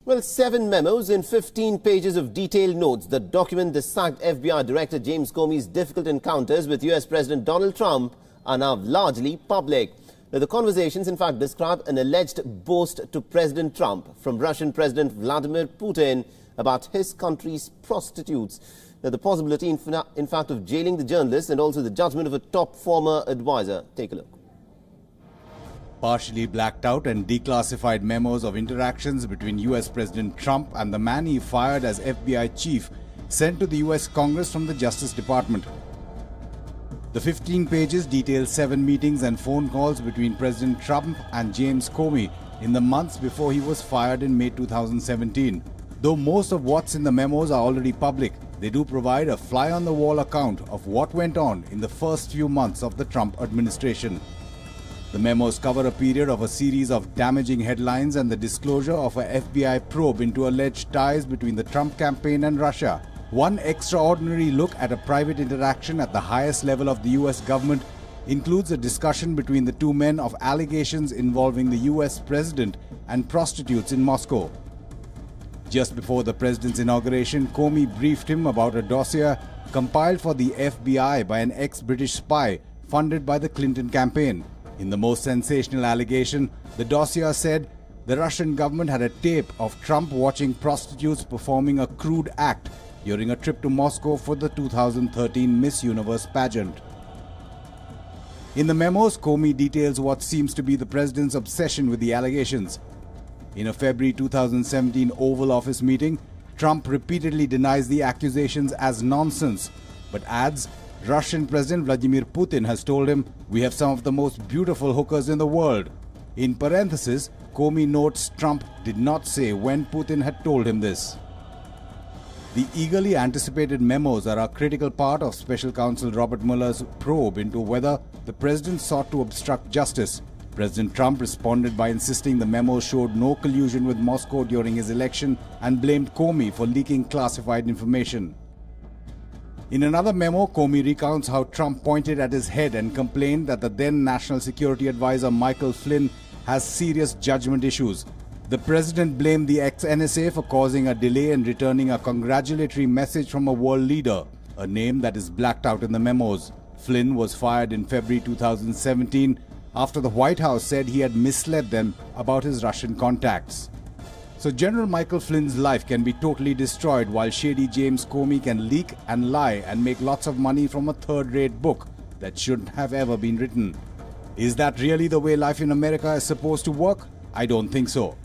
Well, 7 memos in 15 pages of detailed notes that document the sacked FBI Director James Comey's difficult encounters with US President Donald Trump are now largely public. Now, the conversations, in fact, describe an alleged boast to President Trump from Russian President Vladimir Putin about his country's prostitutes. Now, the possibility, in fact, of jailing the journalist and also the judgment of a top former advisor. Take a look. Partially blacked out and declassified memos of interactions between US President Trump and the man he fired as FBI chief sent to the US Congress from the Justice Department. The 15 pages detail 7 meetings and phone calls between President Trump and James Comey in the months before he was fired in May 2017. Though most of what's in the memos are already public, they do provide a fly-on-the-wall account of what went on in the first few months of the Trump administration. The memos cover a period of a series of damaging headlines and the disclosure of a FBI probe into alleged ties between the Trump campaign and Russia. One extraordinary look at a private interaction at the highest level of the US government includes a discussion between the two men of allegations involving the US president and prostitutes in Moscow. Just before the president's inauguration, Comey briefed him about a dossier compiled for the FBI by an ex-British spy funded by the Clinton campaign. In the most sensational allegation, the dossier said the Russian government had a tape of Trump watching prostitutes performing a crude act during a trip to Moscow for the 2013 Miss Universe pageant. In the memos, Comey details what seems to be the president's obsession with the allegations. In a February 2017 Oval Office meeting, Trump repeatedly denies the accusations as nonsense, but adds, Russian President Vladimir Putin has told him, "We have some of the most beautiful hookers in the world." In parenthesis, Comey notes Trump did not say when Putin had told him this. The eagerly anticipated memos are a critical part of Special Counsel Robert Mueller's probe into whether the president sought to obstruct justice. President Trump responded by insisting the memos showed no collusion with Moscow during his election and blamed Comey for leaking classified information. In another memo, Comey recounts how Trump pointed at his head and complained that the then National Security Advisor Michael Flynn has serious judgment issues. The president blamed the ex-NSA for causing a delay in returning a congratulatory message from a world leader, a name that is blacked out in the memos. Flynn was fired in February 2017 after the White House said he had misled them about his Russian contacts. So General Michael Flynn's life can be totally destroyed while shady James Comey can leak and lie and make lots of money from a third-rate book that shouldn't have ever been written. Is that really the way life in America is supposed to work? I don't think so.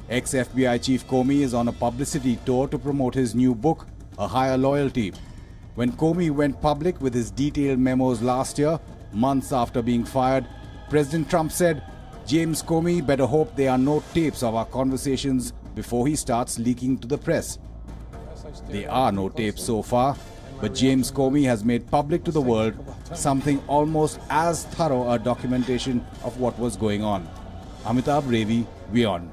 Ex-FBI Chief Comey is on a publicity tour to promote his new book, A Higher Loyalty. When Comey went public with his detailed memos last year, months after being fired, President Trump said, James Comey better hope there are no tapes of our conversations before he starts leaking to the press. There are no tapes so far, but James Comey has made public to the world something almost as thorough a documentation of what was going on. Amitabh Ravi, WION.